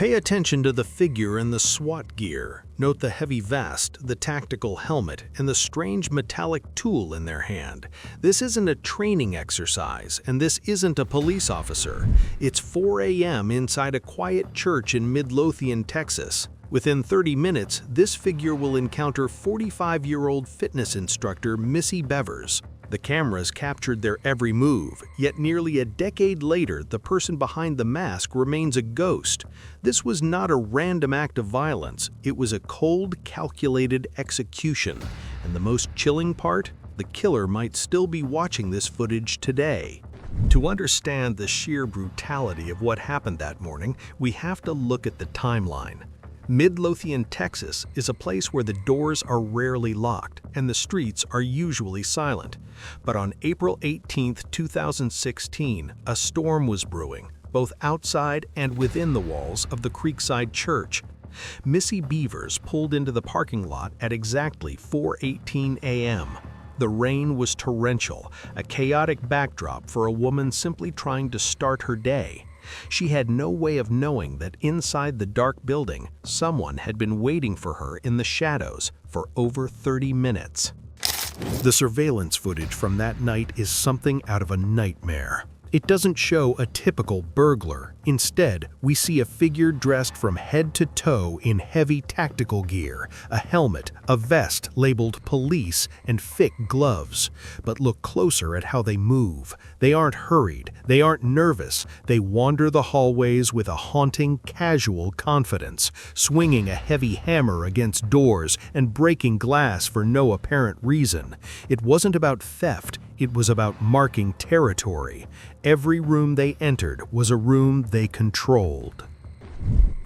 Pay attention to the figure in the SWAT gear. Note the heavy vest, the tactical helmet, and the strange metallic tool in their hand. This isn't a training exercise, and this isn't a police officer. It's 4 a.m. inside a quiet church in Midlothian, Texas. Within 30 minutes, this figure will encounter 45-year-old fitness instructor Missy Bevers. The cameras captured their every move, yet nearly a decade later, the person behind the mask remains a ghost. This was not a random act of violence, it was a cold, calculated execution. And the most chilling part? The killer might still be watching this footage today. To understand the sheer brutality of what happened that morning, we have to look at the timeline. Midlothian, Texas is a place where the doors are rarely locked and the streets are usually silent. But on April 18, 2016, a storm was brewing, both outside and within the walls of the Creekside Church. Missy Bevers pulled into the parking lot at exactly 4:18 a.m. The rain was torrential, a chaotic backdrop for a woman simply trying to start her day. She had no way of knowing that inside the dark building, someone had been waiting for her in the shadows for over 30 minutes. The surveillance footage from that night is something out of a nightmare. It doesn't show a typical burglar. Instead, we see a figure dressed from head to toe in heavy tactical gear, a helmet, a vest labeled police, and thick gloves. But look closer at how they move. They aren't hurried, they aren't nervous. They wander the hallways with a haunting, casual confidence, swinging a heavy hammer against doors and breaking glass for no apparent reason. It wasn't about theft, it was about marking territory. Every room they entered was a room they controlled.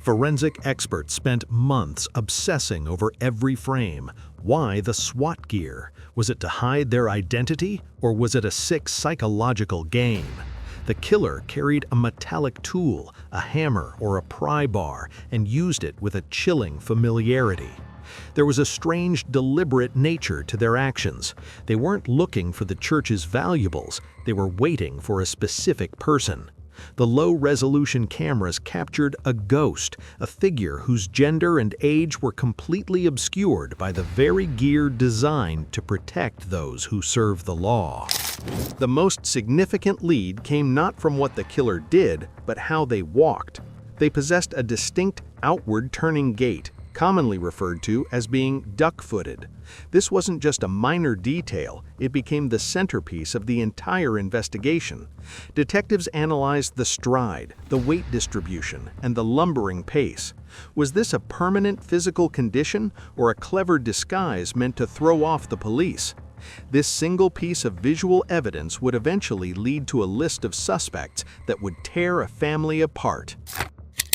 Forensic experts spent months obsessing over every frame. Why the SWAT gear? Was it to hide their identity, or was it a sick psychological game? The killer carried a metallic tool, a hammer or a pry bar, and used it with a chilling familiarity. There was a strange, deliberate nature to their actions. They weren't looking for the church's valuables, they were waiting for a specific person. The low-resolution cameras captured a ghost, a figure whose gender and age were completely obscured by the very gear designed to protect those who serve the law. The most significant lead came not from what the killer did, but how they walked. They possessed a distinct outward-turning gait, commonly referred to as being duck-footed. This wasn't just a minor detail, it became the centerpiece of the entire investigation. Detectives analyzed the stride, the weight distribution, and the lumbering pace. Was this a permanent physical condition or a clever disguise meant to throw off the police? This single piece of visual evidence would eventually lead to a list of suspects that would tear a family apart.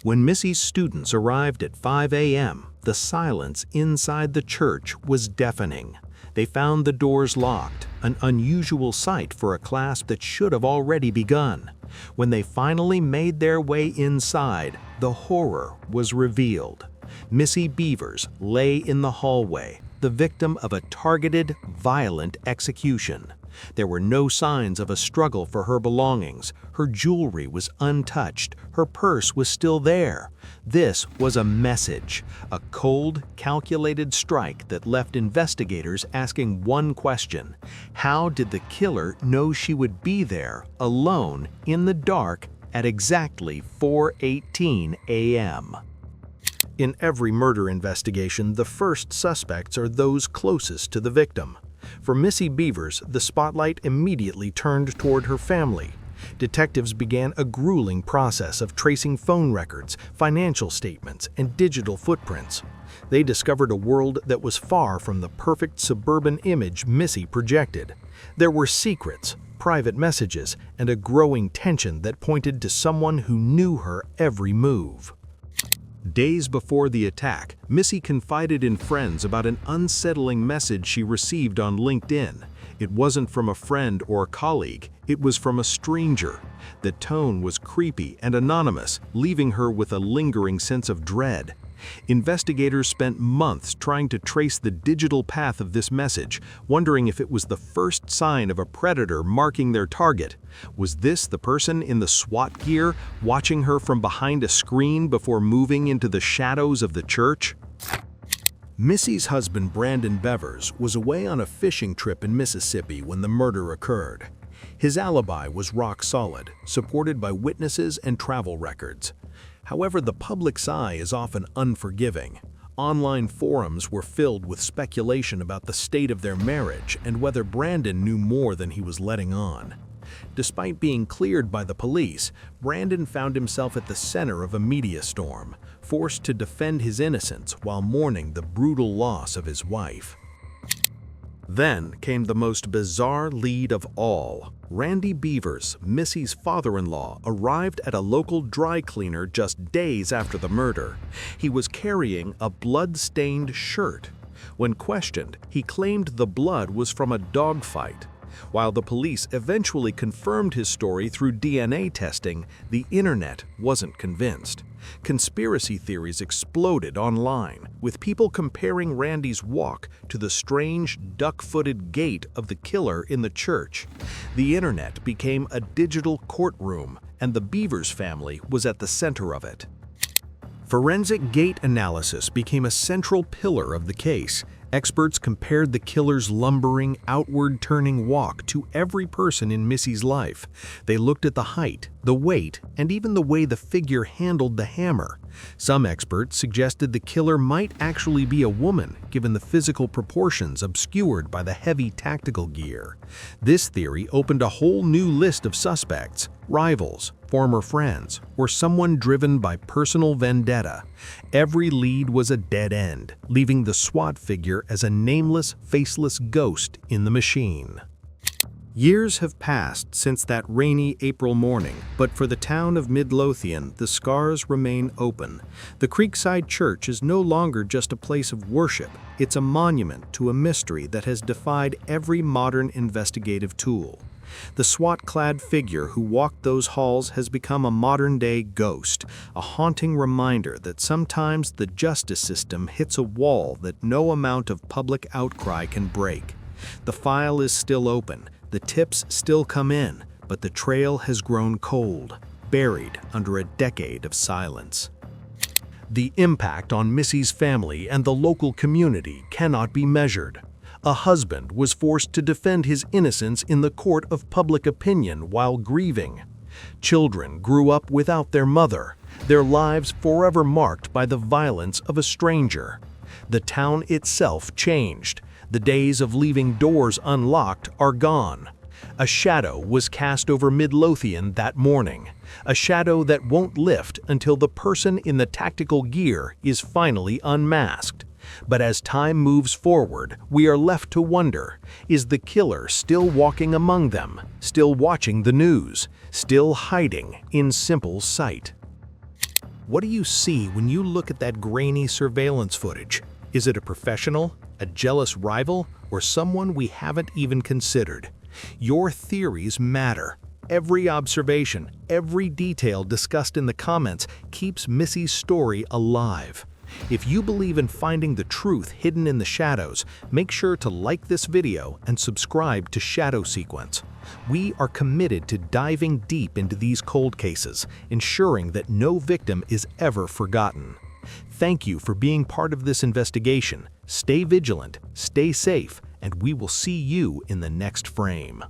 When Missy's students arrived at 5 a.m., the silence inside the church was deafening. They found the doors locked, an unusual sight for a class that should have already begun. When they finally made their way inside, the horror was revealed. Missy Bevers lay in the hallway, the victim of a targeted, violent execution. There were no signs of a struggle for her belongings. Her jewelry was untouched. Her purse was still there. This was a message, a cold, calculated strike that left investigators asking one question: how did the killer know she would be there, alone, in the dark, at exactly 4:18 a.m.? In every murder investigation, the first suspects are those closest to the victim. For Missy Bevers, the spotlight immediately turned toward her family. Detectives began a grueling process of tracing phone records, financial statements, and digital footprints. They discovered a world that was far from the perfect suburban image Missy projected. There were secrets, private messages, and a growing tension that pointed to someone who knew her every move. Days before the attack, Missy confided in friends about an unsettling message she received on LinkedIn. It wasn't from a friend or colleague, it was from a stranger. The tone was creepy and anonymous, leaving her with a lingering sense of dread. Investigators spent months trying to trace the digital path of this message, wondering if it was the first sign of a predator marking their target. Was this the person in the SWAT gear, watching her from behind a screen before moving into the shadows of the church? Missy's husband, Brandon Bevers, was away on a fishing trip in Mississippi when the murder occurred. His alibi was rock solid, supported by witnesses and travel records. However, the public's eye is often unforgiving. Online forums were filled with speculation about the state of their marriage and whether Brandon knew more than he was letting on. Despite being cleared by the police, Brandon found himself at the center of a media storm, forced to defend his innocence while mourning the brutal loss of his wife. Then came the most bizarre lead of all. Randy Bevers, Missy's father-in-law, arrived at a local dry cleaner just days after the murder. He was carrying a blood-stained shirt. When questioned, he claimed the blood was from a dogfight. While the police eventually confirmed his story through DNA testing, the internet wasn't convinced. Conspiracy theories exploded online, with people comparing Randy's walk to the strange, duck-footed gait of the killer in the church. The internet became a digital courtroom, and the Bevers family was at the center of it. Forensic gait analysis became a central pillar of the case. Experts compared the killer's lumbering, outward-turning walk to every person in Missy's life. They looked at the height, the weight, and even the way the figure handled the hammer. Some experts suggested the killer might actually be a woman, given the physical proportions obscured by the heavy tactical gear. This theory opened a whole new list of suspects: rivals, former friends, or someone driven by personal vendetta. Every lead was a dead end, leaving the SWAT figure as a nameless, faceless ghost in the machine. Years have passed since that rainy April morning, but for the town of Midlothian, the scars remain open. The Creekside Church is no longer just a place of worship. It's a monument to a mystery that has defied every modern investigative tool. The SWAT-clad figure who walked those halls has become a modern-day ghost, a haunting reminder that sometimes the justice system hits a wall that no amount of public outcry can break. The file is still open, the tips still come in, but the trail has grown cold, buried under a decade of silence. The impact on Missy's family and the local community cannot be measured. A husband was forced to defend his innocence in the court of public opinion while grieving. Children grew up without their mother, their lives forever marked by the violence of a stranger. The town itself changed. The days of leaving doors unlocked are gone. A shadow was cast over Midlothian that morning, a shadow that won't lift until the person in the tactical gear is finally unmasked. But as time moves forward, we are left to wonder, is the killer still walking among them, still watching the news, still hiding in simple sight? What do you see when you look at that grainy surveillance footage? Is it a professional, a jealous rival, or someone we haven't even considered? Your theories matter. Every observation, every detail discussed in the comments keeps Missy's story alive. If you believe in finding the truth hidden in the shadows, make sure to like this video and subscribe to Shadow Sequence. We are committed to diving deep into these cold cases, ensuring that no victim is ever forgotten. Thank you for being part of this investigation. Stay vigilant, stay safe, and we will see you in the next frame.